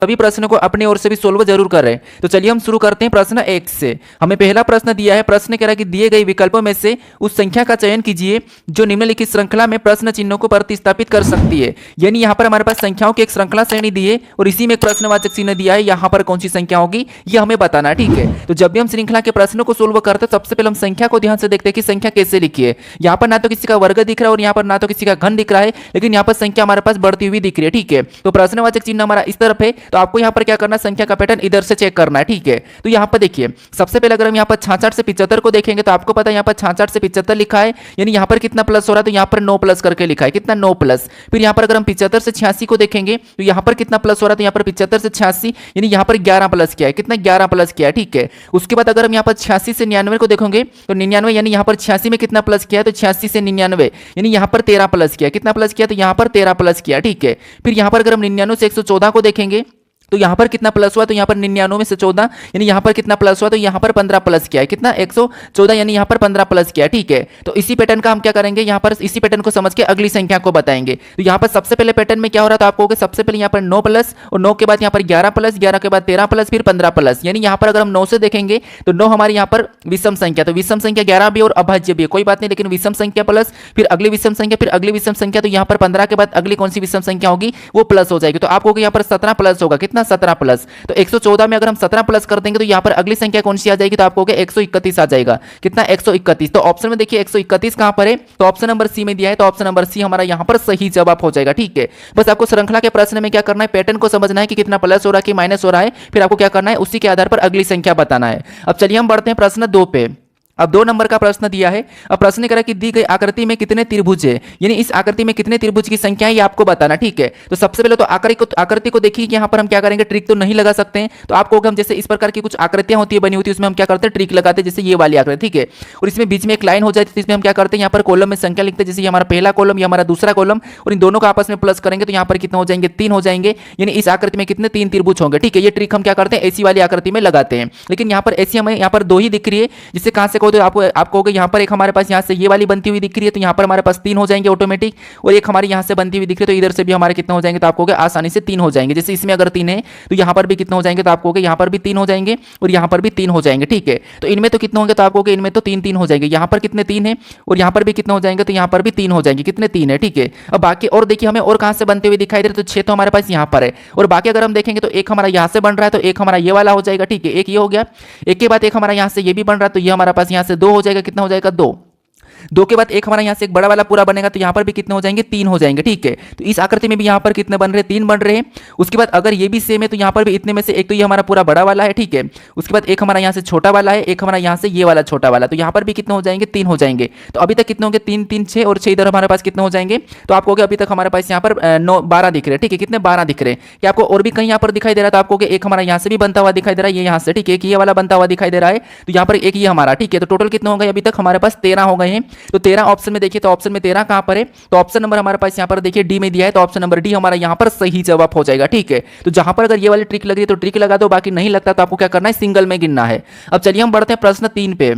सभी प्रश्नों को अपनी ओर से भी सोल्व जरूर करें। तो चलिए हम शुरू करते हैं प्रश्न 1 से। हमें पहला प्रश्न दिया है, प्रश्न कह रहा है कि दिए गए विकल्पों में से उस संख्या का चयन कीजिए जो निम्नलिखित श्रृंखला में प्रश्न चिन्हों को प्रतिस्थापित कर सकती है। यानी यहाँ पर हमारे पास संख्याओं की एक श्रृंखला श्रेणी दी है और इसी में एक प्रश्नवाचक चिन्ह दिया है, यहाँ पर कौन सी संख्या होगी ये हमें बताना है, ठीक है। तो जब भी हम श्रृंखला के प्रश्नों को सोल्व करते हैं सबसे पहले हम संख्या को ध्यान से देखते हैं कि संख्या कैसे लिखी है। यहाँ पर ना तो किसी का वर्ग दिख रहा है और यहाँ पर ना तो किसी का घन दिख रहा है, लेकिन यहाँ पर संख्या हमारे पास बढ़ती हुई दिख रही है, ठीक है। तो प्रश्नवाचक चिन्ह हमारा इस तरफ है, तो आपको यहाँ पर क्या करना, संख्या का पैटर्न इधर से चेक करना है, ठीक है। तो यहाँ पर देखिए सबसे पहले अगर हम यहाँ पर 66 से 75 को देखेंगे तो आपको पता है यहाँ पर 66 से 75 लिखा है, यानी यहाँ पर कितना प्लस हो रहा है, तो यहाँ पर 9 प्लस करके लिखा है, कितना 9 प्लस। फिर यहाँ पर अगर हम 75 से 86 को देखेंगे तो यहाँ पर कितना प्लस हो रहा है, तो यहाँ पर 75 से 86 यानी यहाँ पर 11 प्लस किया है, कितना 11 प्लस किया है, ठीक है। उसके बाद अगर हम यहाँ पर 86 से 99 को देखेंगे तो 99 यानी यहाँ पर 86 में कितना प्लस किया है, तो 86 से 99 यानी यहाँ पर 13 प्लस किया, कितना प्लस किया, तो यहाँ पर 13 प्लस किया, ठीक है। फिर यहाँ पर अगर हम 99 से 114 को देखेंगे तो यहाँ पर कितना प्लस हुआ, तो यहाँ पर 99 में से 14 यानी यहाँ पर कितना प्लस हुआ, तो यहाँ पर 15 प्लस किया है, कितना 114 यानी यहाँ पर 15 प्लस किया, ठीक है। तो इसी पैटर्न का हम क्या करेंगे, यहाँ पर इसी पैटर्न को समझ के अगली संख्या को बताएंगे। तो यहाँ पर सबसे पहले पैटर्न में क्या हो रहा था, आपको सबसे पहले यहाँ पर 9 प्लस और 9 के बाद यहाँ पर 11 प्लस, 11 के बाद 13 प्लस, फिर 15 प्लस। यानी यहाँ पर अगर हम 9 से देखेंगे तो 9 हमारी यहाँ पर विषम संख्या, तो विषम संख्या 11 भी और अभाज्य भी है, कोई बात नहीं, लेकिन विषम संख्या प्लस फिर अगली विषम संख्या फिर अगली विषम संख्या, तो यहाँ पर 15 के बाद अगली कौन सी विषम संख्या होगी वो प्लस हो जाएगी। तो आपको यहाँ पर 17 प्लस होगा, कितना 17 प्लस। तो 114 में अगर हम 17 प्लस कर देंगे तो यहाँ पर अगली संख्या कौन सी आ जाएगी, तो आपको 131 आ जाएगा, कितना 131। तो ऑप्शन में देखिए 131 कहां पर है, तो ऑप्शन नंबर सी में दिया है, तो ऑप्शन नंबर सी हमारा यहाँ पर सही जवाब हो जाएगा, ठीक है। बस आपको श्रृंखला के प्रश्न में क्या करना है, पैटर्न को समझना है कि कितना प्लस हो रहा है कि माइनस हो रहा है, फिर आपको क्या करना है उसी के आधार पर अगली संख्या बताना है। अब चलिए हम बढ़ते हैं प्रश्न 2 पे। अब 2 नंबर का प्रश्न दिया है। अब प्रश्न कह रहा है कि दी गई आकृति में कितने त्रिभुज है, यानी इस आकृति में कितने त्रिभुज की संख्या है ये आपको बताना, ठीक है। तो सबसे पहले तो आकृति को देखिए कि यहाँ पर हम क्या करेंगे, ट्रिक तो नहीं लगा सकते हैं। तो आपको हम जैसे इस प्रकार की कुछ आकृतियां होती है बनी होती है उसमें हम क्या करते हैं, ट्रिक लगाते हैं, जैसे ये वाली आकृति, ठीक है। और इसमें बीच में एक लाइन हो जाती है, इसमें हम क्या करते हैं, यहाँ पर कॉलम में संख्या लिखते हैं, जैसे हमारा पहला कॉलम या हमारा दूसरा कॉलम, और इन दोनों का आपस में प्लस करेंगे तो यहाँ पर कितना हो जाएंगे, 3 हो जाएंगे। यानी इस आकृति में कितने 3 त्रिभुज होंगे, ठीक है। ये ट्रिक हम क्या करते हैं ऐसी वाली आकृति में लगाते हैं, लेकिन यहाँ पर ऐसी हमें यहाँ पर 2 ही दिख रही है, जिससे कहां से कहो तो आपको यहाँ पर एक हमारे पास यहाँ से ये वाली बनती हुई दिख रही है, तो यहाँ पर हमारे पास 3 हो जाएंगे ऑटोमेटिक, और एक हमारी यहाँ से बनती हुई दिख रही है, तो इधर से भी हमारे कितने हो जाएंगे, तो आपको आसानी से 3 हो जाएंगे। जैसे इसमें अगर 3 है तो यहाँ पर भी कितने हो जाएंगे, तो आपको यहाँ पर भी 3 हो जाएंगे और यहाँ पर भी 3 हो जाएंगे, ठीक है। तो इनमें तो कितने होंगे, तो आपको इनमें तो 3 3 हो जाएंगे, यहाँ पर कितने 3 है और यहाँ पर भी कितने हो जाएंगे, तो यहाँ पर भी 3 हो जाएंगे, कितने 3 है, ठीक है। अब बाकी और देखिए हमें और कहाँ से बनते हुए दिखाई दे रहे, तो 6 तो हमारे पास यहाँ पर है, और बाकी अगर हम देखेंगे तो एक हमारा यहाँ से बन रहा है, तो एक हमारा ये वाला हो जाएगा, ठीक है। एक ये हो गया, एक के बाद एक हमारा यहाँ से ये भी बन रहा है, तो ये हमारा पास यहाँ से 2 हो जाएगा, कितना हो जाएगा 2 के बाद एक हमारा यहाँ से एक बड़ा वाला पूरा बनेगा, तो यहाँ पर भी कितने हो जाएंगे 3 हो जाएंगे, ठीक है। तो इस आकृति में भी यहाँ पर कितने बन रहे हैं, 3 बन रहे हैं। उसके बाद अगर ये भी सेम है तो यहाँ पर भी इतने में से एक तो ये हमारा पूरा बड़ा वाला है, ठीक है। उसके बाद एक हमारा यहाँ से छोटा वाला है, एक हमारा यहाँ से ये वाला छोटा वाला, तो यहाँ पर भी कितने हो जाएंगे 3 हो जाएंगे। तो अभी तक कितने होंगे 3 3 6 और 6 इधर हमारे पास कितने हो जाएंगे, तो आपको अभी तक हमारे पास यहाँ पर 12 दिख रहे हैं, ठीक है। कितने 12 दिख रहे हैं, कि आपको और भी कहीं यहाँ पर दिखाई दे रहा है, तो आपको एक हमारा यहाँ से भी बनता हुआ दिखाई दे रहा है, ये यहाँ से, ठीक है। एक ये वाला बनता हुआ दिखाई दे रहा है, तो यहाँ पर एक ये हमारा, ठीक है। तो टोटल कितने हो गए, अभी तक हमारे पास 13 हो गए हैं। तो 13 ऑप्शन में देखिए, तो ऑप्शन में 13 कहां पर है, तो ऑप्शन नंबर हमारे पास यहां पर देखिए डी में दिया है, तो ऑप्शन नंबर डी हमारा यहां पर सही जवाब हो जाएगा, ठीक है। तो जहां पर अगर ये वाली ट्रिक लग रही है तो ट्रिक लगा दो, बाकी नहीं लगता तो आपको क्या करना है सिंगल में गिनना है। अब चलिए हम बढ़ते हैं प्रश्न 3 पे।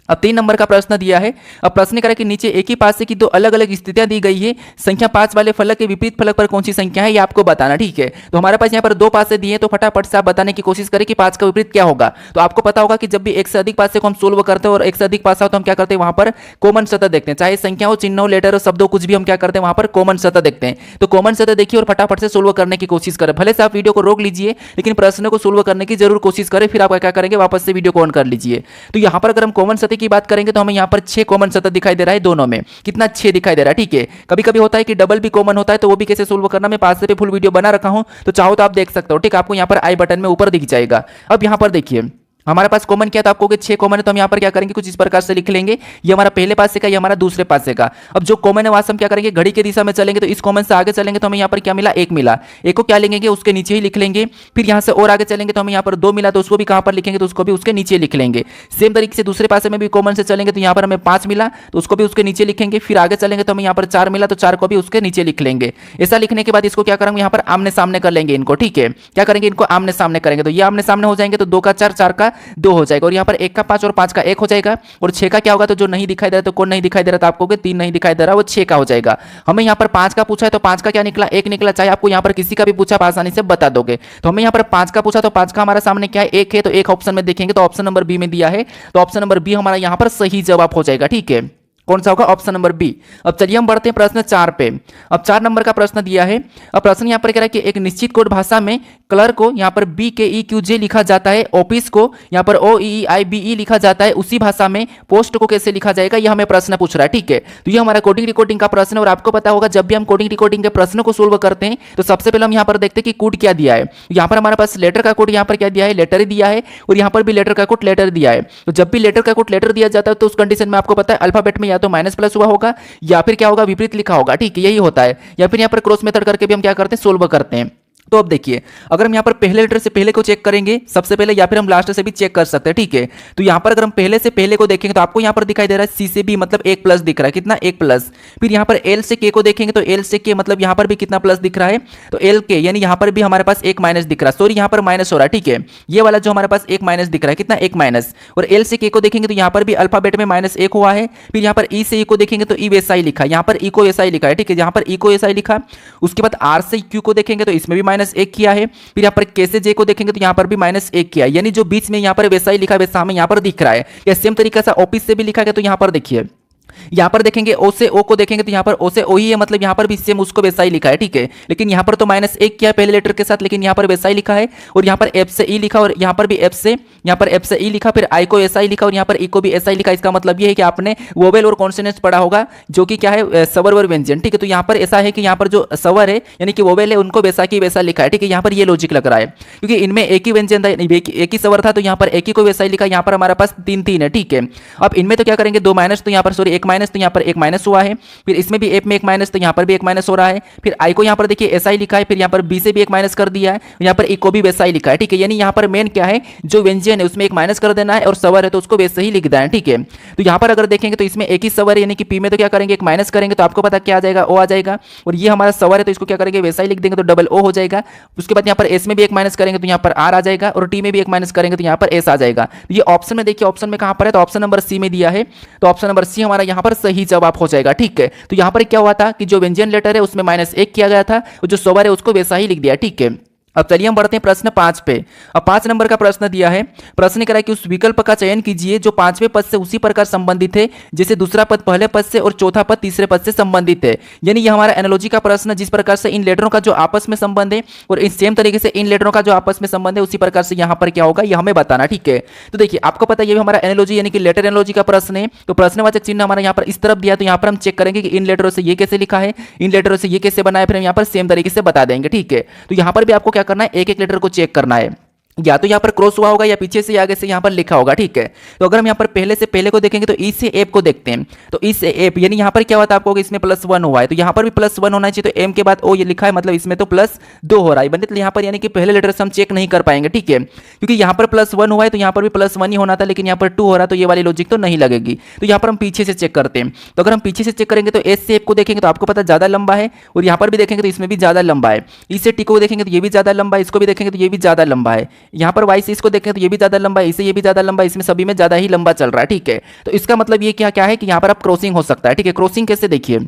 अब 3 नंबर का प्रश्न दिया है। अब प्रश्न करें कि नीचे एक ही पासे की 2 अलग अलग स्थितियां दी गई है, संख्या 5 वाले फलक के विपरीत फलक पर कौन सी संख्या है ये आपको बताना, ठीक है। तो हमारे पास यहाँ पर 2 पासे दिए हैं, तो फटाफट से आप बताने की कोशिश करें कि 5 का विपरीत क्या होगा। तो आपको पता होगा कि जब भी एक से अधिक पासे को हम सोल्व करते हैं और एक से अधिक पासा हो तो हम क्या करते हैं, वहां पर कॉमन सतह देखते हैं, चाहे संख्या हो, चिन्ह हो, लेटर हो, शब्द हो, कुछ भी हम क्या करते हैं वहां पर कॉमन सतह देखते हैं। तो कॉमन सतह देखिए और फटाफट से सोल्व करने की कोशिश करें। भले से आप वीडियो को रोक लीजिए, लेकिन प्रश्न को सोल्व करने की जरूर कोशिश करें, फिर आप क्या करेंगे वापस से वीडियो को ऑन कर लीजिए। तो यहाँ पर अगर हम कॉमन सतह की बात करेंगे तो हमें यहाँ पर 6 कॉमन सतह दिखाई दे रहा है, दोनों में कितना 6 दिखाई दे रहा है, ठीक है। कभी कभी होता है कि डबल भी कॉमन होता है, तो वो भी कैसे सोल्व करना मैं 5 से पे फुल वीडियो बना रखा हूं, तो चाहो तो आप देख सकते हो, ठीक। आपको यहाँ पर आई बटन में ऊपर दिख जाएगा। अब यहाँ पर देखिए हमारे पास कॉमन क्या था, आपको 6 कॉमन है, तो हम यहाँ पर क्या करेंगे कुछ इस प्रकार से लिख लेंगे, ये हमारा पहले पासे का, ये हमारा दूसरे पासे का। अब जो कॉमन है वहां से हम क्या करेंगे, घड़ी की दिशा में चलेंगे, तो इस कॉमन से आगे चलेंगे तो हमें यहाँ पर क्या मिला, 1 मिला, एक को क्या लेंगे उसके नीचे ही लिख लेंगे। फिर यहाँ से और आगे चलेंगे तो हमें यहाँ पर 2 मिला, तो उसको भी कहाँ पर लिखेंगे, तो उसको भी उसके नीचे लिख लेंगे। सेम तरीके से दूसरे पासे में भी कॉमन से चलेंगे तो यहाँ पर हमें 5 मिला, तो उसको भी उसके नीचे लिखेंगे। फिर आगे चलेंगे तो हमें यहाँ पर 4 मिला, तो 4 को भी उसके नीचे लिख लेंगे। ऐसा लिखने के बाद इसको क्या करेंगे, यहाँ पर आमने सामने कर लेंगे इनको, ठीक है। क्या करेंगे, इनको आमने सामने करेंगे, तो ये आमने सामने हो जाएंगे, तो 2 का 4, 4 का 2 हो जाएगा, और यहाँ पर 1 का 5 और 5 का 1 हो जाएगा, और 6 का क्या होगा, तो जो नहीं दिखाई दे रहा तो कौन नहीं दिखाई दे रहा, तो आपको 3 नहीं दिखाई दे रहा, वो 6 का हो जाएगा। हमें यहाँ पर 5 का पूछा है तो 5 का क्या निकला, 1 निकला। चाहे आपको यहाँ पर किसी का भी पूछा आप आसानी से बता दोगे। तो हमें यहाँ पर 5 का पूछा तो 5 का हमारा सामने क्या है, 1 है, तो एक ऑप्शन में देखेंगे तो ऑप्शन नंबर बी में दिया है, तो ऑप्शन नंबर बी हमारा यहाँ पर सही जवाब हो जाएगा। ठीक है, कौन सा होगा, ऑप्शन नंबर बी। अब चलिए हम बढ़ते हैं प्रश्न 4 पे। अब 4 नंबर का प्रश्न दिया है। अब प्रश्न यहाँ पर कह रहा है कि एक निश्चित कोड भाषा में कलर को यहाँ पर BKEQJ लिखा जाता है, ऑफिस को यहाँ पर OEEIBE लिखा जाता है, उसी भाषा में पोस्ट को कैसे लिखा जाएगा, यह हमें प्रश्न पूछ रहा है। ठीक है, तो ये हमारा कोडिंग रिकॉर्डिंग का प्रश्न है, और आपको पता होगा जब भी हम कोडिंग रिकॉर्डिंग के प्रश्न को सोल्व करते हैं तो सबसे पहले हम यहाँ पर देखते हैं कि कोड क्या दिया है। यहाँ पर हमारे पास लेटर का कोड यहाँ पर क्या दिया है, लेटर ही दिया है, और यहाँ पर भी लेटर का कोड लेटर दिया है। तो जब भी लेटर का कोड लेटर दिया जाता है तो उस कंडीशन में आपको पता है अल्फाबेट में या तो माइनस प्लस हुआ होगा या फिर क्या होगा, विपरीत लिखा होगा। ठीक है, यही होता है, या फिर यहाँ पर क्रॉस मेथड करके भी हम क्या करते हैं, सोल्व करते हैं। तो अब देखिए, अगर हम यहाँ पर पहले लेटर से पहले को चेक करेंगे सबसे पहले, या फिर हम लास्ट से भी चेक कर सकते हैं। ठीक है, तो यहाँ पर अगर हम पहले से पहले को देखेंगे तो आपको यहाँ पर दिखाई दे रहा है सी से बी मतलब 1 प्लस दिख रहा है, कितना, 1 प्लस। फिर यहाँ पर एल से के को देखेंगे तो एल से के मतलब यहाँ पर भी कितना प्लस दिख रहा है, तो एल के यानी यहाँ पर भी हमारे पास 1 माइनस दिख रहा है, सॉरी यहाँ पर माइनस हो रहा है। ठीक है, ये वाला जो हमारे पास 1 माइनस दिख रहा है, कितना, 1 माइनस। और एल से के को देखेंगे तो यहाँ पर भी अल्फाबेट में -1 हुआ है। फिर यहाँ पर ई से ई को देखेंगे तो ई वैसा ही लिखा है, यहाँ पर ई को ऐसा ही लिखा है। ठीक है, यहाँ पर ई को ऐसा ही लिखा। उसके बाद आर से क्यू को देखेंगे तो इसमें भी -1 किया है। फिर यहाँ पर के से जे को देखेंगे तो यहाँ पर भी -1 किया है, यानी जो बीच में यहाँ पर वैसा ही लिखा है वैसा हमें यहाँ पर दिख रहा है। या सेम तरीके से ऑफिस से भी लिखा गया, तो यहाँ पर देखिए, यहाँ पर देखेंगे ओ से ओ को देखेंगे तो यहाँ पर ओ से ओ ही है, मतलब यहाँ पर भी सेम उसको वैसा ही लिखा है। ठीक है, लेकिन यहाँ पर तो -1 किया है पहले लेटर के साथ, लेकिन यहाँ पर वैसा ही लिखा है। और यहाँ पर एफ से ई लिखा, और यहाँ पर भी एफ से, यहाँ पर एफ से ई लिखा, फिर आई को ऐसा ही लिखा, और यहाँ पर ई को भी ऐसा ही लिखा। इसका मतलब ये है कि आपने वोवेल और कॉन्सोनेंट्स पढ़ा होगा, जो कि क्या है, स्वर और व्यंजन। ठीक है, तो यहाँ पर ऐसा है कि यहाँ पर जो स्वर है यानी कि वोवेल है उनको वैसा की वैसा लिखा है। ठीक है, यहाँ पर ये लॉजिक लग रहा है, क्योंकि इनमें एक ही व्यंजन था, एक ही स्वर था, तो यहाँ पर एक ही को वैसा ही लिखा। यहाँ पर हमारे पास 3 है। ठीक है, अब इनमें तो क्या करेंगे, 2 माइनस, तो यहाँ पर सॉरी 1 माइनस, तो यहाँ पर 1 माइनस हुआ है। फिर इसमें भी एफ में 1 माइनस, तो यहाँ पर भी 1 माइनस हो रहा है। फिर आई को यहाँ पर देखिए ऐसा ही लिखा है, फिर यहाँ पर बी से भी 1 माइनस कर दिया है, यहाँ पर ई को भी वैसा ही लिखा है। ठीक है, यानी यहाँ पर मेन क्या है, जो व्यंजन है उसमें 1 माइनस कर देना है, और स्वर है तो उसको वैसे ही लिख देना है। ठीक है, तो यहाँ पर अगर देखेंगे तो इसमें एक ही स्वर है, यानी कि पी में तो क्या करेंगे, 1 माइनस करेंगे तो आपको पता क्या आ जाएगा, ओ आ जाएगा। और ये हमारा स्वर है तो इसको क्या करेंगे, वैसा ही लिख देंगे तो डबल ओ हो जाएगा। उसके बाद यहाँ पर एस में भी 1 माइनस करेंगे तो यहाँ पर आर आ जाएगा, और टी में भी 1 माइनस करेंगे तो यहाँ पर एस आ जाएगा। ये ऑप्शन में देखिए, ऑप्शन में कहाँ पर है, तो ऑप्शन नंबर सी में दिया है, तो ऑप्शन नंबर सी हमारा यहाँ पर सही जवाब हो जाएगा। ठीक है, तो यहाँ पर क्या हुआ था कि जो व्यंजन लेटर है उसमें -1 किया गया था, और जो स्वर है उसको वैसा ही लिख दिया। ठीक है, अब चलिए हम बढ़ते हैं प्रश्न 5 पे। अब 5 नंबर का प्रश्न दिया है। प्रश्न कह रहा है कि उस विकल्प का चयन कीजिए जो 5वें पद से उसी प्रकार संबंधित है जैसे दूसरा पद पहले पद से और चौथा पद तीसरे पद से संबंधित है। यानी ये हमारा एनालॉजी का प्रश्न, जिस प्रकार से इन लेटरों का जो आपस में संबंध है और इस सेम तरीके से इन लेटरों का जो आपस में संबंध है उसी प्रकार से यहाँ पर क्या होगा ये हमें बताना। ठीक है, तो देखिए आपको पता है ये हमारा एनालॉजी यानी कि लेटर एनालॉजी का प्रश्न है। तो प्रश्नवाचक चिन्ह हमारा यहाँ पर इस तरफ दिया, तो यहाँ पर हम चेक करेंगे कि इन लेटरों से ये कैसे लिखा है, इन लेटरों से ये कैसे बना है, फिर हम यहाँ पर सेम तरीके से बता देंगे। ठीक है, तो यहाँ पर भी आपको क्या करना है, एक एक लेटर को चेक करना है, या तो यहाँ पर क्रॉस हुआ होगा या पीछे से आगे से यहाँ पर लिखा होगा। ठीक है, तो अगर हम यहाँ पर पहले से पहले को देखेंगे तो ई से एफ को देखते हैं, तो ई से एफ यानी यहाँ पर क्या होता है आपको, इसमें +1 हुआ है तो यहाँ पर भी +1 होना चाहिए, तो एम के बाद ओ ये लिखा है मतलब इसमें तो +2 हो रहा है। बंदे यहाँ पर यानी कि पहले लेटर से हम चेक नहीं कर पाएंगे। ठीक है, क्योंकि यहाँ पर +1 हुआ है तो यहाँ पर भी +1 ही होना था, लेकिन यहाँ पर 2 हो रहा है, तो ये वाली लॉजिक तो नहीं लगेगी। तो यहाँ पर हम पीछे से चेक करते हैं, तो अगर हम पीछे से चेक करेंगे तो एस से एफ को देखेंगे तो आपको पता ज़्यादा लंबा है, और यहाँ पर भी देखेंगे तो इसमें भी ज़्यादा लंबा है। ई से टी को देखेंगे तो ये भी ज़्यादा लंबा है, इसको भी देखेंगे तो ये भी ज़्यादा लंबा है। यहाँ पर वाई से इसको देखें तो ये भी ज्यादा लंबा है, इसे ये भी ज्यादा लंबा है, इसमें सभी में ज्यादा ही लंबा चल रहा है। ठीक है, तो इसका मतलब ये क्या क्या है कि यहाँ पर आप क्रॉसिंग हो सकता है। ठीक है, क्रॉसिंग कैसे देखिए,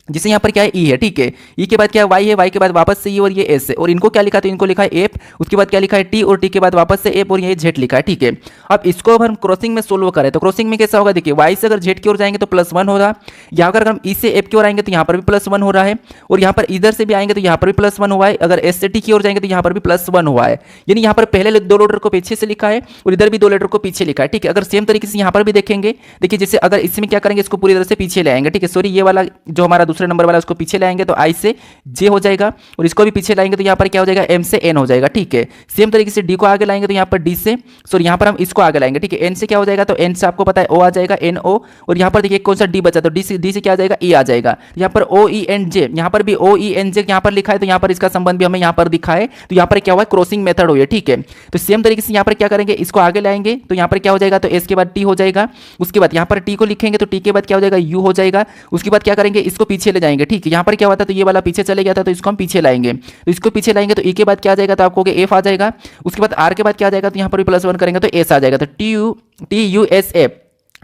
जिसे यहाँ पर क्या है ई है। ठीक है, ई के बाद क्या है वाई है, वाई के बाद वापस से ई और ये एस है, और इनको क्या लिखा, तो इनको लिखा है एफ, उसके बाद क्या लिखा है टी, और टी के बाद वापस से एफ और ये जेड लिखा है। ठीक है, अब इसको अब हम क्रॉसिंग में सोल्व करें तो क्रॉसिंग में कैसा होगा, देखिए वाई से अगर जेड की ओर जाएंगे तो +1 होगा, यहाँ अगर हम ई से एफ की ओर आएंगे तो यहाँ पर भी +1 हो रहा है, और यहाँ पर इधर से भी आएंगे तो यहाँ पर भी +1 हुआ है, अगर एस से टी की ओर जाएंगे तो यहाँ पर भी +1 हुआ है। यानी यहाँ पर पहले 2 लेटर को पीछे से लिखा है और इधर भी 2 लेटर को पीछे लिखा है। ठीक है, अगर सेम तरीके से यहाँ पर भी देखेंगे, देखिए जैसे अगर इसमें क्या करेंगे, इसको पूरी तरह से पीछे ले आएंगे। ठीक है, सॉरी ये वाला जो हमारा दूसरे नंबर वाला उसको पीछे लाएंगे तो आई से जे हो जाएगा, और इसको भी पीछे लाएंगे तो यहाँ पर क्या हो जाएगा, एम से एन हो जाएगा। ठीक है, सेम तरीके से डी को आगे लाएंगे तो यहाँ पर डी से, सॉरी यहाँ पर हम इसको आगे लाएंगे। ठीक है, एन से क्या हो जाएगा, तो एन से आपको पता है ओ आ जाएगा, एन ओ, और यहाँ पर देखिए कौन सा डी बचा, तो डी से क्या आ जाएगा, ई आ जाएगा। तो यहाँ पर ओ ई एन जे, यहाँ पर भी ओ ई एन जे यहाँ पर लिखा है, तो यहाँ पर इसका संबंध भी हमें यहाँ पर दिखा है, तो यहाँ पर क्या हुआ, क्रॉसिंग मेथड हुई है। ठीक है, तो सेम तरीके से यहाँ पर क्या करेंगे, इसको आगे लाएंगे तो यहाँ पर क्या हो जाएगा, तो एस के बाद टी हो जाएगा, उसके बाद यहाँ पर टी को लिखेंगे तो टी के बाद क्या हो जाएगा, यू हो जाएगा, उसके बाद क्या करेंगे, इसको पीछे पीछे ले जाएंगे। ठीक है, यहाँ पर क्या होता है, तो ये वाला पीछे चले गया था, तो इसको हम पीछे लाएंगे। तो इसको पीछे लाएंगे तो ई के बाद क्या आ जाएगा, तो आपको एफ आ जाएगा। उसके बाद आर के बाद क्या आ जाएगा, तो यहाँ पर भी +1 करेंगे तो एस आ जाएगा। तो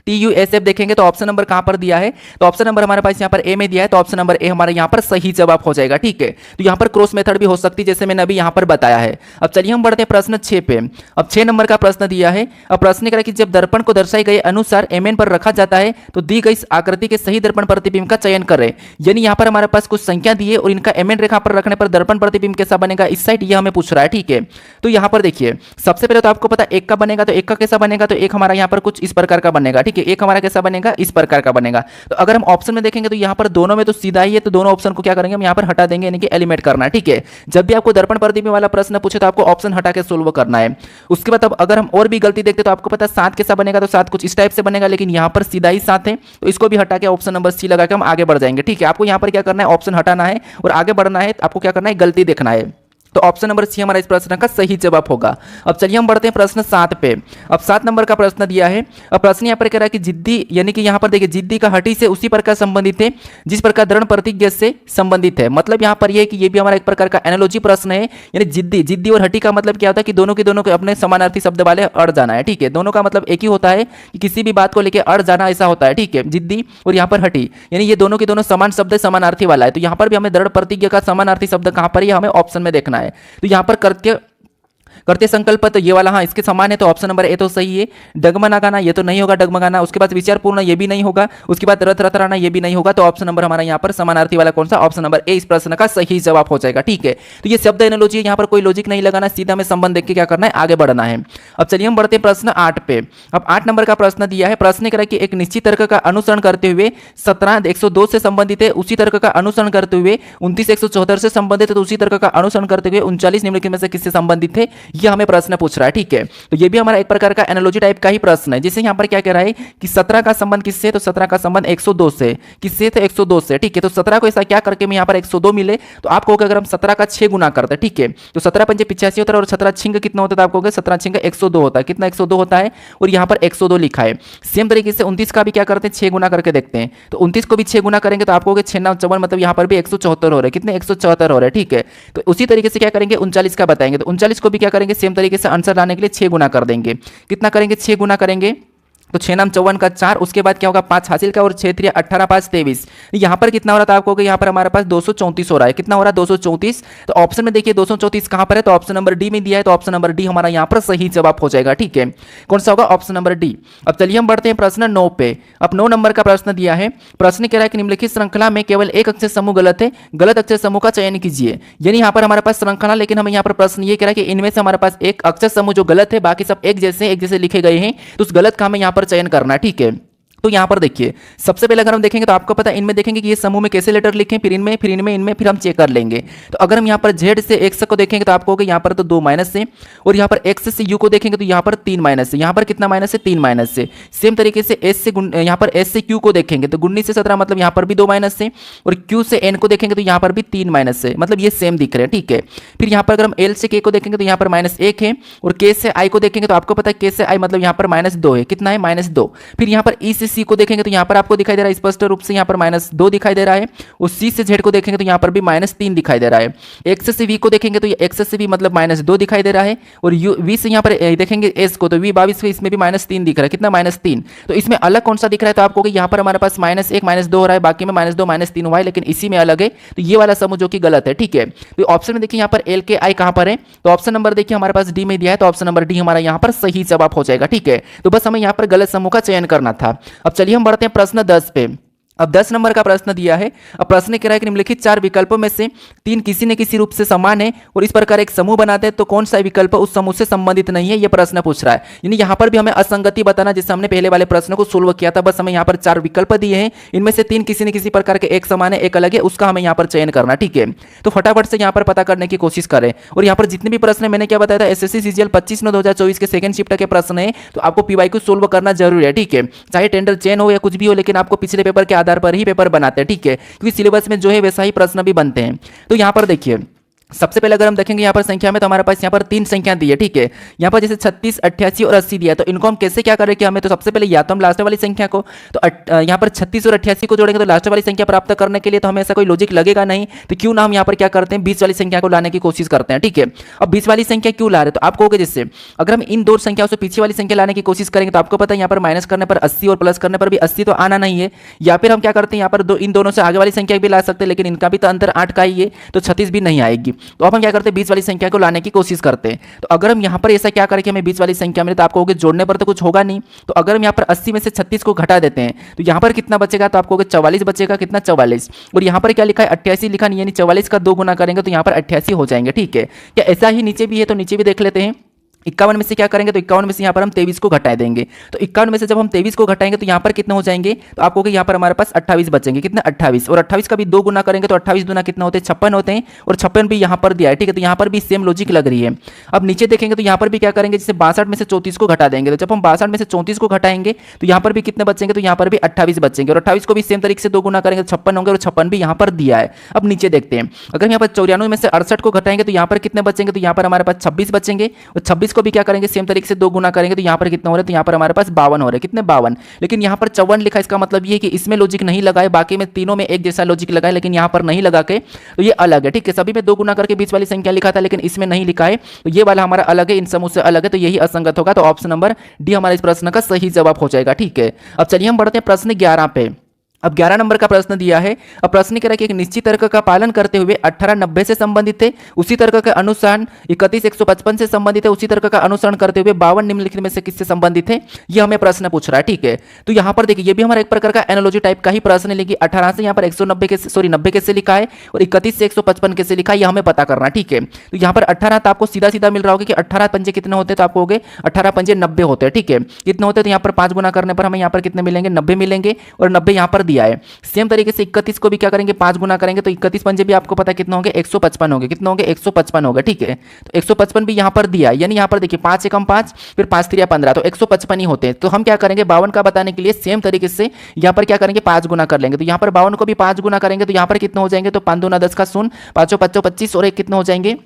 TUSF देखेंगे तो ऑप्शन नंबर कहां पर दिया है, तो ऑप्शन नंबर हमारे पास यहाँ पर ए में दिया है, तो ऑप्शन नंबर ए हमारे यहाँ पर सही जवाब हो जाएगा। ठीक है, तो यहाँ पर क्रॉस मेथड भी हो सकती है, जैसे मैंने अभी यहाँ पर बताया है। अब चलिए हम बढ़ते हैं प्रश्न 6 पे। अब 6 नंबर का प्रश्न दिया है। अब प्रश्न करें कि जब दर्पण को दर्शाए गए अनुसार MN पर रखा जाता है तो दी गई आकृति के सही दर्पण प्रतिबिंब का चयन करें। यानी यहाँ पर हमारे पास कुछ संख्या दी है और इनका MN रेखा पर रखने पर दर्पण प्रतिबिंब कैसा बनेगा, इस साइड ये हमें पूछ रहा है। ठीक है, तो यहाँ पर देखिए सबसे पहले तो आपको पता एक का बनेगा, तो एक का कैसा बनेगा, तो एक हमारा यहाँ पर कुछ इस प्रकार का बनेगा। ठीक है, एक हमारा कैसा बनेगा, इस प्रकार का बनेगा। तो अगर हम ऑप्शन में देखेंगे तो यहाँ पर दोनों में तो सीधा ही है, तो दोनों ऑप्शन को क्या करेंगे, हम यहाँ पर हटा देंगे, यानी कि एलिमिनेट करना है। ठीक है, जब भी आपको दर्पण प्रतिबिंब वाला प्रश्न पूछे तो आपको ऑप्शन हटा के सोल्व करना है। उसके बाद अब अगर हम और भी गलती देखते तो आपको पता 7 कैसा बनेगा, तो 7 कुछ इस टाइप से बनेगा, लेकिन यहाँ पर सीधा ही 7 है, तो इसको भी हटा के ऑप्शन नंबर सी लगा के हम आगे बढ़ जाएंगे। ठीक है, आपको यहाँ पर क्या करना है, ऑप्शन हटाना है और आगे बढ़ना है। आपको क्या करना है, गलती देखना है। तो ऑप्शन नंबर सी हमारा इस प्रश्न का सही जवाब होगा। अब चलिए हम बढ़ते हैं प्रश्न 7 पे। अब 7 नंबर का प्रश्न दिया है। अब प्रश्न यहाँ पर कह रहा है कि जिद्दी, यानी कि यहाँ पर देखिए जिद्दी का हठी से उसी प्रकार संबंधित है जिस प्रकार दृढ़ प्रतिज्ञा से संबंधित है। मतलब यहाँ पर यह है कि ये भी हमारा एक प्रकार का एनालॉजी प्रश्न है। यानी जिद्दी और हठी का मतलब क्या होता है कि दोनों के अपने समानार्थी शब्द वाले अड़ जाना है। ठीक है, दोनों का मतलब एक ही होता है कि किसी भी बात को लेकर अड़ जाना, ऐसा होता है। ठीक है, जिद्दी और यहाँ पर हठी, यानी ये दोनों के दोनों समान शब्द समानार्थी वाला है। तो यहाँ पर भी हमें दृढ़ प्रतिज्ञा का समानार्थी शब्द कहाँ पर है, हमें ऑप्शन में देखना है। तो यहाँ पर करते संकल्प, तो ये वाला हाँ इसके समान है, तो ऑप्शन नंबर ए तो सही है। डगमगाना ये तो नहीं होगा, डगमगाना। उसके बाद विचारपूर्ण ये भी नहीं होगा। उसके बाद रथ रथराना ये भी नहीं होगा। तो ऑप्शन नंबर हमारा यहाँ पर समानार्थी वाला कौन सा, ऑप्शन नंबर ए इस प्रश्न का सही जवाब हो जाएगा। ठीक है, तो ये शब्द एनालॉजी है, यहाँ पर कोई लॉजिक नहीं लगाना, सीधा हमें संबंध देख के क्या करना है, आगे बढ़ना है। अब चलिए हम बढ़ते हैं प्रश्न 8 पे। अब 8 नंबर का प्रश्न दिया है। प्रश्न कह रहा है कि एक निश्चित तर्क का अनुसरण करते हुए 17 102 से संबंधित है, उसी तर्क का अनुसरण करते हुए 29 174 से संबंधित है, तो उसी तर्क का अनुसरण करते हुए 39 निम्नलिखित में से किससे संबंधित है, यह हमें प्रश्न पूछ रहा है। ठीक है, तो ये भी हमारा एक प्रकार का एनालॉजी टाइप का ही प्रश्न है। जैसे यहाँ पर क्या कह रहा है कि 17 का संबंध किससे, तो 17 का संबंध 102 से, किससे, तो 102 से। ठीक है, तो 17 को ऐसा क्या करके मैं यहाँ पर 102 मिले, तो आप कहोगे अगर हम 17 का 6 गुना करते हैं। ठीक है, तो 17 पंजे 85 होता है और 17 छिंग कितना होता है, तो आप कहोगे 17 छिंग 102 होता है। कितना 102 होता है, और यहाँ पर 102 लिखा है। सेम तरीके से 29 का भी क्या करते हैं, 6 गुना करके देखते हैं। तो 29 को भी 6 गुना करेंगे तो आप कहोगे 6 9 54, मतलब यहाँ पर भी 174 हो रहा है। कितने 174 हो रहा है। ठीक है, तो उसी तरीके से क्या करेंगे, 39 का बताएंगे, तो 39 को भी क्या करेंगे, सेम तरीके से आंसर लाने के लिए 6 गुना कर देंगे। कितना करेंगे, 6 गुना करेंगे, तो 6 नाम 54 का 4, उसके बाद क्या होगा 5 हासिल का, और 6 3 18 5 23। यहाँ पर कितना हो रहा था आपको, यहाँ पर हमारे पास 234 हो रहा है। कितना हो रहा है, 234। तो ऑप्शन में देखिए 234 कहाँ पर है, तो ऑप्शन नंबर डी में दिया है, तो ऑप्शन नंबर डी हमारा यहाँ पर सही जवाब हो जाएगा। ठीक है, कौन सा होगा, ऑप्शन नंबर डी। अब चलिए हम बढ़ते हैं प्रश्न 9 पे। अब 9 नंबर का प्रश्न दिया है। प्रश्न कह रहा है कि निम्नलिखित श्रृंखला में केवल एक अक्षर समूह गलत है, गलत अक्षर समूह का चयन कीजिए। यानी यहाँ पर हमारे पास श्रृंखला, लेकिन हमें यहाँ पर प्रश्न ये कह रहा है कि इनमें से हमारे पास एक अक्षर समूह जो गलत है, बाकी सब एक जैसे लिखे गए हैं, तो उस गलत का हमें यहाँ पर चयन करना है। ठीक है, तो यहां पर देखिए सबसे पहले अगर हम देखेंगे तो आपको पता है इनमें देखेंगे कि ये समूह में कैसे लेटर लिखें, फिर इनमें इनमें फिर हम चेक कर लेंगे। तो अगर हम यहां पर जेड से एक्स को देखेंगे तो आपको होगा यहां पर तो 2 माइनस है, और यहां पर एक्स से यू को देखेंगे तो यहां पर 3 माइनस है। यहां पर कितना माइनस है, 3 माइनस है। सेम तरीके से एस से यहां पर एस से क्यू को देखेंगे तो 19 से 17, मतलब यहां पर भी 2 माइनस है, और क्यू से एन को देखेंगे तो यहां पर भी 3 माइनस है, मतलब ये सेम दिख रहे हैं। ठीक है, फिर यहां पर अगर हम एल से के को देखेंगे तो यहां पर -1 है, और के से आई को देखेंगे तो आपको पता है के से आई मतलब यहां पर -2 है। कितना है, -2। फिर यहां पर ई से सी को देखेंगे तो यहां पर आपको दिखाई दे रहा है स्पष्ट रूप से यहाँ पर -2 दिखाई दे रहा है, और सी से जेड को देखेंगे तो यहाँ पर भी -3 दिखाई दे रहा है। एक्स से वी को देखेंगे तो एक्स से वी मतलब -2 दिखाई दे रहा है, और यू वी से यहाँ पर देखेंगे एस को तो वी 22 को, इसमें भी -3 दिख रहा है। कितना, -3। तो इसमें अलग कौन सा दिख रहा है, तो आपको यहाँ पर हमारे पास -1 -2 हो रहा है, बाकी में -2 -3 हुआ है, लेकिन इसी में अलग है, तो ये वाला समूह जो कि गलत है। ठीक है, तो ऑप्शन में देखिए यहाँ पर एल के आई कहाँ पर है, तो ऑप्शन नंबर देखिए हमारे पास डी में दिया है, तो ऑप्शन नंबर डी हमारा यहाँ पर सही जवाब हो जाएगा। ठीक है, तो बस हमें यहाँ पर गलत समूह का चयन करना था। अब चलिए हम बढ़ते हैं प्रश्न 10 पे। अब 10 नंबर का प्रश्न दिया है। अब प्रश्न कह रहा है कि निम्नलिखित 4 विकल्पों में से 3 किसी न किसी रूप से समान है और इस प्रकार एक समूह बनाते हैं, तो कौन सा विकल्प उस समूह से संबंधित नहीं है, यह प्रश्न पूछ रहा है। यानी यहाँ पर भी हमें असंगति बताना, जिससे हमने पहले वाले प्रश्न को सोल्व किया था। बस हमें यहाँ पर 4 विकल्प दिए हैं, इनमें से 3 किसी न किसी प्रकार के एक समान है, एक अलग है, उसका हमें यहाँ पर चयन करना। ठीक है, तो फटाफट से यहाँ पर पता करने की कोशिश करें। और यहाँ पर जितने भी प्रश्न मैंने क्या बताया था, एसएससी सीजीएल 25/9/2024 के सेकंड शिफ्ट के प्रश्न है, तो आपको पीवाईक्यू सोल्व करना जरूरी है। ठीक है, चाहे टेंडर चेन हो या कुछ भी हो, लेकिन आपको पिछले पेपर के आधार पर ही पेपर बनाते हैं। ठीक है, क्योंकि सिलेबस में जो है वैसा ही प्रश्न भी बनते हैं। तो यहाँ पर देखिए सबसे पहले अगर हम देखेंगे यहाँ पर संख्या में, तो हमारे पास यहाँ पर 3 संख्या दी है, ठीक है। यहाँ पर जैसे 36, 88 और 80 दिया है, तो इनको हम कैसे क्या करें कि हमें तो सबसे पहले या तो हम लास्ट वाली संख्या को, तो यहाँ पर 36 और 88 को जोड़ेंगे तो लास्ट वाली संख्या प्राप्त करने के लिए तो हमें ऐसा कोई लॉजिक लगेगा नहीं, तो क्यों ना हम यहाँ पर क्या करते हैं 20 वाली संख्या को लाने की कोशिश करते हैं, ठीक है। अब 20 वाली संख्या क्यों ला रहे हैं, तो आप कहोगे जिससे अगर हम इन दो संख्याओं से पीछे वाली संख्या लाने की कोशिश करेंगे तो आपको पता है यहाँ पर माइनस करने पर 80 और प्लस करने पर भी 80 तो आना नहीं है, या फिर हम क्या करते हैं यहाँ पर इन दोनों से आगे वाली संख्या भी ला सकते हैं, लेकिन इनका भी तो अंतर 8 का ही है, तो 36 भी नहीं आएगी। तो अब हम क्या करते हैं 20 वाली संख्या को लाने की कोशिश करते हैं। तो अगर हम यहाँ पर ऐसा क्या करें कि हमें 20 वाली संख्या मिले, तो आपको कहोगे जोड़ने पर तो कुछ होगा नहीं, तो अगर हम यहाँ पर 80 में से 36 को घटा देते हैं तो यहाँ पर कितना बचेगा, तो आपको 44 बचेगा, कितना 44, और यहाँ पर क्या लिखा है 88 लिखा नहीं, यानी 44 का 2 गुना करेंगे तो यहाँ पर 88 हो जाएंगे, ठीक है। क्या ऐसा ही नीचे भी है, तो नीचे भी देख लेते हैं। 51 में से क्या करेंगे, तो 51 में से यहाँ पर हम 23 को घटा देंगे, तो 51 में से जब हम 23 को घटाएंगे तो यहाँ पर कितने हो जाएंगे, तो आपको कि यहाँ पर हमारे पास 28 बचेंगे, कितना 28, और 28 का भी 2 गुना करेंगे तो 28 दूना कितना होते हैं 56 होते हैं, और 56 भी यहाँ पर दिया है, ठीक है। तो यहाँ पर भी सेम लॉजिक लग रही है। अब नीचे देखेंगे तो यहाँ पर भी क्या करेंगे, जैसे 62 में से 34 को घटा देंगे, तो जब हम 62 में से 34 को घटाएंगे तो यहाँ पर भी कितने बचेंगे, तो यहाँ पर भी 28 बचेंगे, और 28 को भी सेम तरीके से 2 गुना करेंगे तो 56 होंगे, और 56 भी यहाँ पर दिया है। अब नीचे देखते हैं, अगर यहाँ पर 94 में से 68 को घटाएंगे तो यहाँ पर कितने बचेंगे, तो यहाँ पर हमारे पास 26 बचेंगे, और 26 को भी क्या करेंगे सेम तरीके से 2 गुना करेंगे तो यहाँ पर कितना हो रहा है, तो यहाँ पर हमारे पास 52 हो रहे हैं, कितने 52, लेकिन यहाँ पर 54 लिखा है। इसका मतलब ये है कि इसमें लॉजिक नहीं लगा है, बाकी में तीनों में एक जैसा लॉजिक लगा है, लेकिन यहाँ पर नहीं लगा के, तो ये अलग है, ठीक है। सभी में 2 गुना करके 20 वाली संख्या लिखा था, लेकिन इसमें नहीं लिखा है, तो ये वाला हमारा अलग है, इन समूह से अलग है, तो यही असंगत होगा। तो ऑप्शन नंबर डी हमारे इस प्रश्न का सही जवाब हो जाएगा, ठीक है। अब चलिए हम बढ़ते हैं प्रश्न 11 पे। अब 11 नंबर का प्रश्न दिया है। अब प्रश्न कह रहा है कि एक निश्चित तर्क का पालन करते हुए 1890 से संबंधित है, उसी तर्क का अनुसरण 31155 से संबंधित है, उसी तर्क का अनुसरण करते हुए 52 निम्नलिखित में से किससे संबंधित है, ये हमें प्रश्न पूछ रहा है, ठीक है। तो यहाँ पर देखिए ये भी हमारा एक प्रकार का एनालॉजी टाइप का ही प्रश्न है, लेकिन 18 से यहाँ पर 190 के 90 कैसे लिखा है और 31 से 155 कैसे लिखा है, ये हमें पता करना है, ठीक है। तो यहाँ पर 18 तो आपको सीधा सीधा मिल रहा होगा कि 18 पंजे कितने होते हैं, तो आपको हो गए 18 पंजे 90 होते हैं, ठीक है। कितने होते हैं, तो यहाँ पर 5 गुना करने पर हमें यहाँ पर कितने मिलेंगे, 90 मिलेंगे, और 90 यहाँ पर दिया है। सेम तरीके से 31 को भी क्या करेंगे 5 गुना करेंगे तो 31 पंजे भी आपको पता है कितना होंगे 155 होंगे, कितना होंगे 155 होगा, ठीक है। तो 155 भी यहाँ पर दिया है, यानी यहाँ पर देखिए 5 एकम 5 फिर 5 3 15, तो 155 ही होते हैं। तो हम क्या करेंगे 52 का बताने के लिए सेम तरीके से यहाँ पर क्या करेंगे 5 गुना कर लेंगे, तो यहाँ पर 52 को भी 5 गुना करेंगे तो यहाँ पर कितना हो जाएंगे, तो 5 दूना 10 का 0, 5 5 25 और एक कितना हो जाएंगे,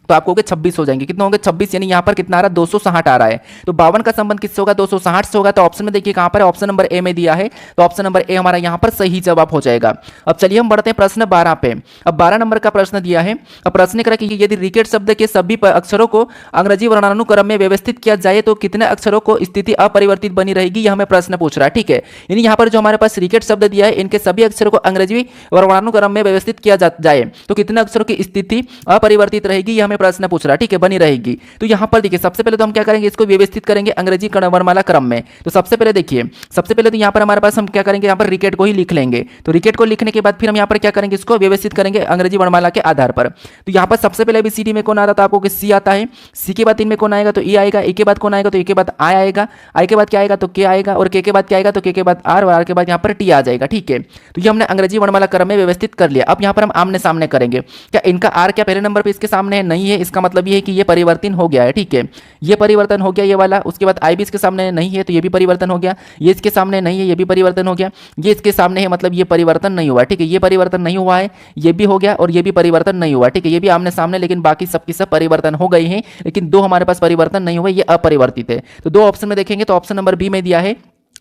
तो आपको 26 हो जाएंगे, कितना होंगे 26, यानी यहाँ पर कितना आ रहा है 260 आ रहा है। तो 52 का संबंध किससे होगा 260 से होगा। तो ऑप्शन में देखिए कहाँ पर है, ऑप्शन नंबर ए में दिया है, तो ऑप्शन नंबर ए हमारा यहाँ पर सही जवाब हो जाएगा। अब चलिए हम बढ़ते हैं प्रश्न 12 पे। अब 12 नंबर का प्रश्न दिया है। अब प्रश्न करा कि यदि रिकेट शब्द के सभी अक्षरों को अंग्रेजी वर्णानुक्रम में व्यवस्थित किया जाए तो कितने अक्षरों को स्थिति अपरिवर्तित बनी रहेगी, यह हमें प्रश्न पूछ रहा है, ठीक है। यानी यहाँ पर जो हमारे पास रिकेट शब्द दिया है इनके सभी अक्षरों को अंग्रेजी वर्णानुक्रम में व्यवस्थित किया जाए तो कितने अक्षरों की स्थिति अपरिवर्तित रहेगी, यह हमें प्रश्न पूछ रहा है, ठीक है, बनी रहेगी। तो यहां पर देखिए सबसे पहले तो हम क्या करेंगे इसको व्यवस्थित करेंगे अंग्रेजी वर्णमाला क्रम में। तो सबसे पहले देखिए सबसे पहले तो यहां पर हमारे पास हम क्या करेंगे यहां पर रिकेट को ही लिख लेंगे। तो रिकेट को लिखने के बाद फिर हम यहां पर क्या करेंगे इसको व्यवस्थित करेंगे अंग्रेजी वर्णमाला के आधार पर। तो यहां पर सबसे पहले ABCD में कौन आता था आपको सी आता है, सी के बाद इनमें कौन आएगा तो ई आएगा, ए के बाद कौन आएगा तो ए के बाद आई आएगा, आई के बाद क्या आएगा तो के आएगा, और के बाद क्या आएगा तो के बाद आर, और आर के बाद यहां पर टी आ जाएगा, ठीक है। तो ये हमने अंग्रेजी वर्णमाला क्रम में व्यवस्थित कर लिया। अब यहां पर हम आमने सामने करेंगे, क्या इनका आर क्या पहले नंबर पे इसके सामने है, नहीं है, इसका मतलब ये है कि ये परिवर्तन हो गया है, ठीक है। ये परिवर्तन हो गया ये वाला। उसके बाद आई भी इसके सामने नहीं है तो ये भी परिवर्तन हो गया, ये इसके सामने नहीं है ये भी परिवर्तन हो गया, ये इसके सामने है मतलब ये परिवर्तन नहीं हुआ, ठीक है। ये परिवर्तन नहीं हुआ है, ये भी हो गया, और ये भी परिवर्तन नहीं हुआ, ठीक है। ये भी आमने सामने, लेकिन बाकी सबकी सब परिवर्तन हो गई हैं, लेकिन 2 हमारे पास परिवर्तन नहीं हुए, ये अपरिवर्तित है। तो 2 ऑप्शन में देखेंगे तो ऑप्शन नंबर बी में दिया है,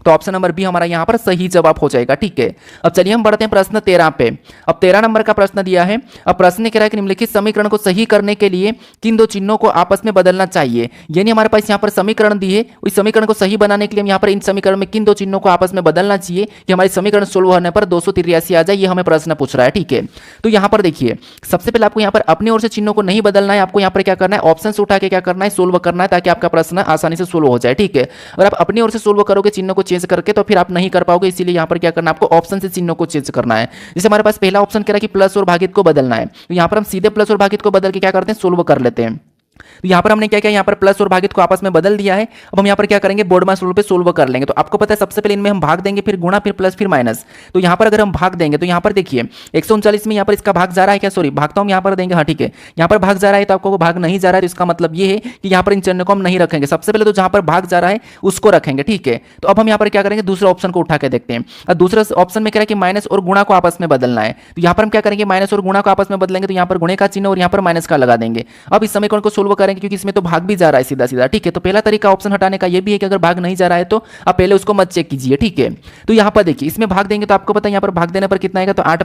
तो ऑप्शन नंबर बी हमारा यहां पर सही जवाब हो जाएगा, ठीक है। अब चलिए हम बढ़ते हैं प्रश्न 13 पे। अब 13 नंबर का प्रश्न दिया है। अब प्रश्न कह रहा है कि निम्नलिखित समीकरण को सही करने के लिए किन 2 चिन्हों को आपस में बदलना चाहिए। यानी हमारे पास यहां पर समीकरण दी है, उस समीकरण को सही बनाने के लिए हम यहां पर इन समीकरण में किन 2 चिन्हों को आपस में बदलना चाहिए कि हमारे समीकरण सोल्व होने पर 283 आ जाए, ये हमें प्रश्न पूछ रहा है, ठीक है। तो यहां पर देखिए सबसे पहले आपको यहां पर अपनी ओर से चिन्हों को नहीं बदलना है, आपको यहां पर क्या करना है ऑप्शन से उठा के क्या करना है सोल्व करना है, ताकि आपका प्रश्न आसानी से सोल्व हो जाए, ठीक है। अगर आप अपनी ओर से सोल्व करोगे चिन्हों को चेंज करके तो फिर आप नहीं कर पाओगे, इसीलिए यहां पर क्या करना है आपको ऑप्शन से चिन्हों को चेंज करना है। जैसे हमारे पास पहला ऑप्शन कह रहा है कि प्लस और भागित को बदलना है, तो यहां पर हम सीधे प्लस और भागित को बदल के क्या करते हैं सोल्व कर लेते हैं। तो यहाँ पर हमने क्या किया, यहाँ पर प्लस और भागित को आपस में बदल दिया है। अब हम यहाँ पर क्या करेंगे, बोर्ड मास रूल पे सोल्व कर लेंगे। तो आपको पता है सबसे पहले इनमें हम भाग देंगे, फिर गुणा, फिर प्लस, फिर माइनस। तो यहाँ पर अगर हम भाग देंगे तो यहाँ पर देखिए 139 में यहाँ पर इसका भाग जा रहा है क्या, सॉरी भागता हूँ यहाँ पर देंगे, हाँ ठीक है, यहाँ पर भाग जा रहा है तो आपको भाग नहीं जा रहा है, तो इसका मतलब ये है कि यहाँ पर इन चिन्ह को हम नहीं रखेंगे। सबसे पहले तो जहाँ पर भाग जा रहा है उसको रखेंगे, ठीक है। तो अब हम यहाँ पर क्या करेंगे, दूसरे ऑप्शन को उठा के देखते हैं। और दूसरे ऑप्शन में क्या है कि माइनस और गुणा को आपस में बदलना है। तो यहाँ पर हम क्या करेंगे, माइनस और गुणा को आपस में बदलेंगे, तो यहाँ पर गुणे का चिन्ह और यहाँ पर माइनस का लगा देंगे। अब इस समीकरण को सोल्व करेंगे क्योंकि इसमें तो भाग भी जा रहा है सीधा सीधा, ठीक है। तो पहला तरीका ऑप्शन हटाने का ये भी है कि अगर भाग नहीं जा रहा है तो आप पहले उसको मत चेक कीजिए, ठीक है। तो यहाँ पर देखिए इसमें भाग देंगे तो आपको पता है यहाँ पर भाग देने पर कितना आएगा, तो 8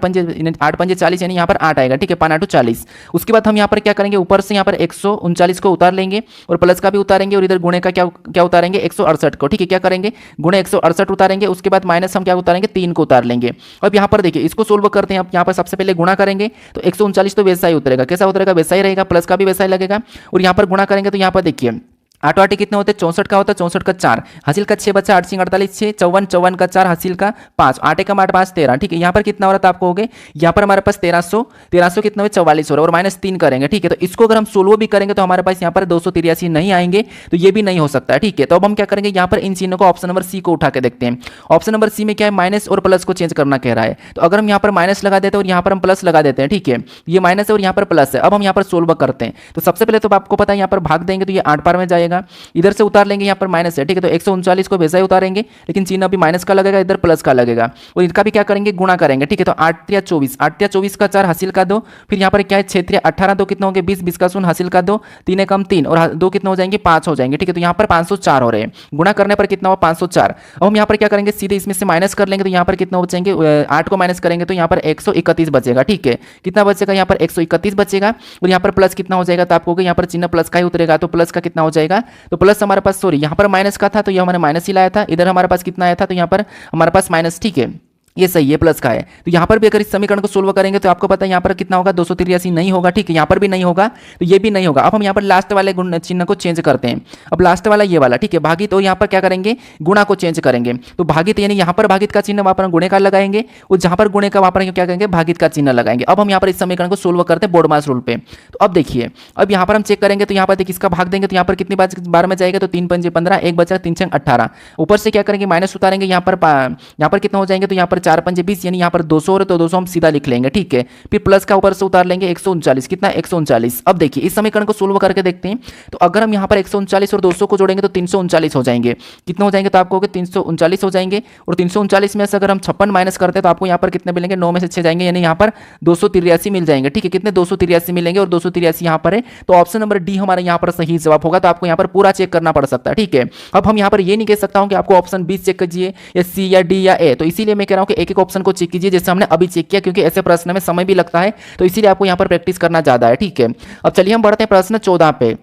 पंजे 40 यानी यहाँ पर 8 आएगा, ठीक है, 5 8 40। उसके बाद हम यहाँ पर क्या करेंगे, ऊपर से यहाँ पर 139 को उतार लेंगे और प्लस का भी उतारेंगे और इधर गुणे का क्या उतारेंगे, 168 को, ठीक है। क्या करेंगे, गुणे 168 उतारेंगे। उसके बाद माइनस हम क्या उतारेंगे, 3 को उतार लेंगे। अब यहाँ पर देखिए इसको सोल्व करते हैं। अब यहाँ पर सबसे पहले गुणा करेंगे तो 139 तो वैसा ही उतरेगा, कैसा उतरेगा, वैसा ही रहेगा, प्लस का भी वैसा ही लगेगा। और यहाँ पर गुणा करेंगे तो यहाँ पर देखिए 8 8 कितने होते हैं, 64 का होता है, 64 का 4, हासिल का 6 बचा, 8 सिंह 48, 6 54, 54 का 4, हासिल का 5, 8 का 8 5 13, ठीक है। यहाँ पर कितना हो रहा था आपको हो गए, यहाँ पर हमारे पास 1300 कितना हुए, 44 हो रहा है और माइनस 3 करेंगे, ठीक है। तो इसको अगर हम सोल्व भी करेंगे तो हमारे पास यहाँ पर 283 नहीं आएंगे, तो ये भी नहीं हो सकता है, ठीक है। तो अब हम क्या करेंगे, यहाँ पर इन चिन्हों को ऑप्शन नंबर सी को उठा के देखते हैं। ऑप्शन नंबर सी में क्या है, माइनस और प्लस को चेंज करना कह रहा है। तो अगर हम यहाँ पर माइनस लगा देते हैं और यहाँ पर हम प्लस लगा देते हैं, ठीक है, ये माइनस है और यहाँ पर प्लस है। अब हम यहाँ पर सोल्व करते हैं। तो सबसे पहले तो आपको पता है यहाँ पर भाग देंगे तो ये 8 पार में जाएगा, इधर से उतार लेंगे, यहाँ पर माइनस है, ठीक है। तो 139 को वैसा ही उतारेंगे लेकिन चिन्ह अभी माइनस का लगेगा, इधर प्लस का लगेगा और इनका भी क्या करेंगे, गुणा करेंगे, ठीक है। तो 8 या 24, 8 या 24 का 4, हासिल का 2, फिर यहाँ पर क्या है 6 या 18, 2 कितना होंगे 20, 20 का 0, हासिल का 2, 3 कम 3 और 2 कितना हो जाएंगे 5 हो जाएंगे, ठीक है। तो यहाँ पर 504 हो रहे हैं, गुणा करने पर कितना हुआ 504। अब हम यहाँ पर क्या करेंगे, सीधे इसमें से माइनस कर लेंगे तो यहाँ पर कितना बचेंगे, 8 को माइनस करेंगे तो यहाँ पर 131 बचेगा, ठीक है। कितना बचेगा, यहाँ पर 131 बचेगा और यहाँ पर प्लस कितना हो जाएगा, तो आपको यहाँ पर चिन्ह प्लस का ही उतरेगा, तो प्लस का कितना हो जाएगा, तो प्लस हमारे पास, सॉरी यहाँ पर माइनस का था तो ये हमारे माइनस ही लाया था, इधर हमारे पास कितना आया था, तो यहाँ पर हमारे पास माइनस, ठीक है, ये सही है, प्लस का है। तो यहाँ पर भी अगर इस समीकरण को सोल्व करेंगे तो आपको पता है यहाँ पर कितना होगा, 283 नहीं होगा, ठीक है। यहाँ पर भी नहीं होगा तो ये भी नहीं होगा। अब हम यहाँ पर लास्ट वाले गुण चिन्ह को चेंज करते हैं। अब लास्ट वाला ये वाला, ठीक है, भागित, तो यहाँ पर क्या करेंगे, गुणा को चेंज करेंगे। तो भागित यानी यहाँ पर भागित का चिन्ह वहाँ पर गुणे का लगाएंगे और जहाँ पर गुणे का वहाँ पर क्या करेंगे, भागित का चिन्ह लगाएंगे। अब हम यहाँ पर इस समीकरण को सोल्व करते हैं बोर्ड मास रूल पे। तो अब देखिए, अब यहाँ पर हम चेक करेंगे तो यहाँ पर देखिए इसका भाग देंगे तो यहाँ पर कितनी बार में जाएगा, तो 3 पंजे 15, 1 बचा, 3 6 18, ऊपर से क्या करेंगे, माइनस उतारेंगे, यहाँ पर कितना हो जाएंगे, तो यहाँ पर 4 पंजे 20 यानी यहाँ पर 200 हो रहे तो 200 हम सीधा लिख लेंगे, ठीक है। फिर प्लस का ऊपर से उतार लेंगे 139, कितना 139। अब देखिए इस समीकरण को सोल्व करके देखते हैं। तो अगर हम यहाँ पर 139 और 200 को जोड़ेंगे तो 339 हो जाएंगे, कितना हो जाएंगे, तो आपको 339 हो जाएंगे और 339 में से अगर हम 56 माइनस करते हैं तो आपको यहाँ पर कितने मिलेंगे, 9 में से 6 जाएंगे यानी यहाँ पर 283 मिल जाएंगे, ठीक है। कितने 283 मिलेंगे और 283 यहाँ पर है, तो ऑप्शन नंबर डी हमारा यहाँ पर सही जवाब होगा। तो आपको यहाँ पर पूरा चेक करना पड़ सकता है, ठीक है। अब हम यहाँ पर ये नहीं कह सकता हूँ कि आपको ऑप्शन बी चेक कीजिए या सी या डी या ए, तो इसीलिए मैं कह रहा हूँ कि एक एक ऑप्शन को चेक कीजिए जैसे हमने अभी चेक किया, क्योंकि ऐसे प्रश्न में समय भी लगता है, तो इसीलिए आपको यहाँ पर प्रैक्टिस करना ज्यादा है, ठीक है। अब चलिए हम बढ़ते हैं प्रश्न 14 पे।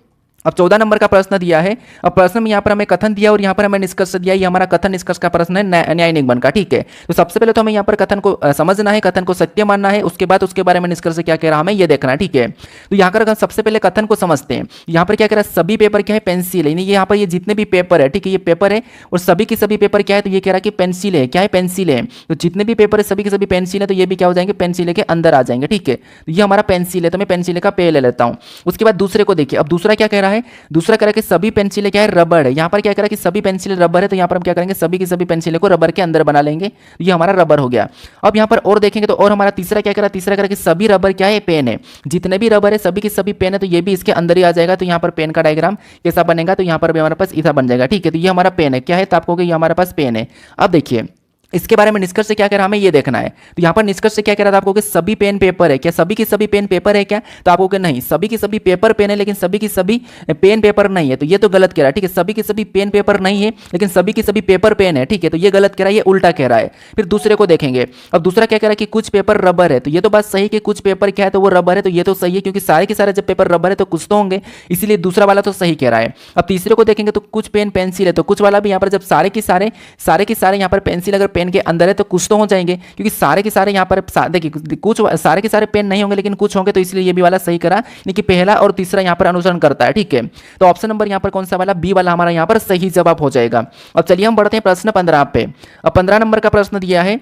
अब 14 नंबर का प्रश्न दिया है। अब प्रश्न में यहाँ पर हमें कथन दिया और यहाँ पर हमें निष्कर्ष दिया। ये हमारा कथन निष्कर्ष का प्रश्न है, न्याय निगमन का, ठीक है। तो सबसे पहले तो हमें यहाँ पर कथन को समझना है, कथन को सत्य मानना है, उसके बाद उसके बारे में निष्कर्ष क्या कह रहा है हमें ये देखना है, ठीक है। तो यहाँ पर सबसे पहले कथन को समझते हैं। यहाँ पर क्या कह रहा है, सभी पेपर क्या है, पेंसिल है, यानी यहाँ पर ये जितने भी पेपर है, ठीक है, ये पेपर है और सभी के सभी पेपर क्या है, तो ये कह रहा है कि पेंसिल है, क्या है, पेंसिल है। तो जितने भी पेपर है सभी के सभी पेंसिल है, तो ये भी क्या हो जाएंगे, पेंसिल के अंदर आ जाएंगे, ठीक है। तो ये हमारा पेंसिल है, तो मैं पेंसिल का पे ले लेता हूँ। उसके बाद दूसरे को देखिए। अब दूसरा क्या कह रहा है, दूसरा कह रहा है कि सभी पेंसिलें क्या है, रबड़ है। यहाँ पर क्या कह रहा है कि सभी पेंसिलें रबड़ है, तो यहाँ पर हम क्या करेंगे, सभी की सभी पेंसिलें को रबड़ के अंदर बना लेंगे, ये हमारा रबड़ हो गया। अब यहाँ पर और देखेंगे तो और हमारा तीसरा क्या कह रहा है, तीसरा कह रहा है कि सभी रबड़ क्या है, पेन है। जितने भी रबड़ है सभी की सभी पेन है, तो ये भी इसके अंदर ही आ जाएगा। तो यहाँ पर पेन का डायग्राम कैसा बनेगा, तो यहाँ पर भी हमारे पास ऐसा बन जाएगा, ठीक है। तो ये हमारा पेन है, क्या है, तो आपको ये हमारे पास पेन है। अब देखिए इसके बारे में निष्कर्ष से क्या कह रहा है हमें ये देखना है। तो यहाँ पर निष्कर्ष से क्या कह रहा था आपको कि सभी पेन पेपर है, क्या सभी की सभी पेन पेपर है क्या, तो आपको कि नहीं, सभी की सभी पेपर पेन है लेकिन सभी की सभी पेन पेपर नहीं है, तो ये तो गलत कह रहा है, ठीक है। सभी की सभी पेन पेपर नहीं है लेकिन सभी की सभी पेपर पेन है, ठीक है, तो ये गलत कह रहा है, ये उल्टा कह रहा है। फिर दूसरे को देखेंगे। अब दूसरा क्या कह रहा है कि कुछ पेपर रबर है, तो ये तो बात सही कि कुछ पेपर क्या है, तो वो रबर है, तो ये तो सही है क्योंकि सारे के सारे जब पेपर रबर है तो कुछ तो होंगे, इसीलिए दूसरा वाला तो सही कह रहा है। अब तीसरे को देखेंगे तो कुछ पेन पेंसिल है, तो कुछ वाला भी यहाँ पर जब सारे के सारे यहाँ पर पेंसिल अगर पेन के अंदर है तो कुछ तो हो जाएंगे, क्योंकि सारे के सारे यहाँ पर देखिए कुछ सारे के सारे पेन नहीं होंगे लेकिन कुछ होंगे, तो इसलिए ये भी वाला सही करा, यानी पहला और तीसरा यहाँ पर अनुसरण करता है, ठीक है। तो ऑप्शन नंबर यहाँ पर कौन सा वाला, बी वाला हमारा यहाँ पर सही जवाब हो जाएगा। अब चलिए हम बढ़ते हैं प्रश्न 15 पे। अब 15 नंबर का प्रश्न दिया है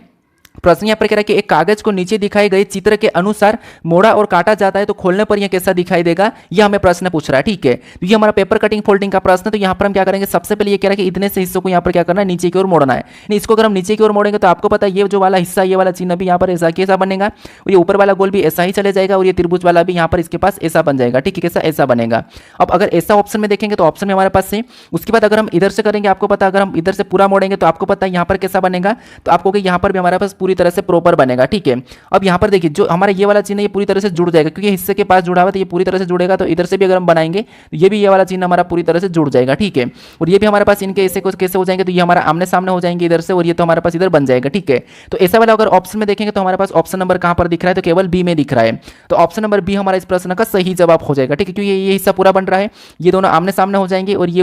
प्रश्न यहाँ पर कह रहा है कि एक कागज को नीचे दिखाए गए चित्र के अनुसार मोड़ा और काटा जाता है तो खोलने पर यह कैसा दिखाई देगा, यह हमें प्रश्न पूछ रहा है। ठीक है, तो ये हमारा पेपर कटिंग फोल्डिंग का प्रश्न है। तो यहाँ पर हम क्या करेंगे, सबसे पहले ये कह रहा है कि इतने से हिस्सों को यहाँ पर क्या करना है, नीचे की ओर मोड़ना है। नहीं, इसको अगर हम नीचे की ओर मोड़ेंगे तो आपको पता है ये जो वाला हिस्सा, ये वाला चिन्ह भी यहाँ पर ऐसा कैसा बनेगा, और ये ऊपर वाला गोल भी ऐसा ही चले जाएगा, और ये त्रिभुज वाला भी यहाँ पर इसके पास ऐसा बन जाएगा। ठीक है, कैसा, ऐसा बनेगा। अब अगर ऐसा ऑप्शन में देखेंगे तो ऑप्शन में हमारे पास से, उसके बाद अगर हम इधर से करेंगे, आपको पता अगर हम इधर से पूरा मोड़ेंगे तो आपको पता है यहाँ पर कैसा बनेगा, तो आपको यहाँ पर भी हमारे पास पूरी तरह से प्रॉपर बनेगा। ठीक है, अब यहाँ पर देखिए जो हमारा ये वाला चिन्ह ये पूरी तरह से जुड़ जाएगा, क्योंकि हिस्से के पास जुड़ा हुआ है तो ये पूरी तरह से जुड़ेगा। तो इधर से भी अगर हम बनाएंगे तो ये भी ये वाला चिन्ह हमारा पूरी तरह से जुड़ जाएगा। ठीक है, और ये भी हमारे पास इनके ऐसे कुछ कैसे हो जाएंगे, तो ये हमारा आमने सामने हो जाएंगे इधर से, और ये तो हमारे पास इधर बन जाएगा। ठीक है, तो ऐसा वाला अगर ऑप्शन में देखेंगे तो हमारे पास ऑप्शन नंबर कहाँ पर दिख रहा है, तो केवल बी में दिख रहा है। तो ऑप्शन नंबर बी हमारा इस प्रश्न का सही जवाब हो जाएगा। ठीक है, क्योंकि ये हिस्सा पूरा बन रहा है, ये दोनों आमने सामने हो जाएंगे और ये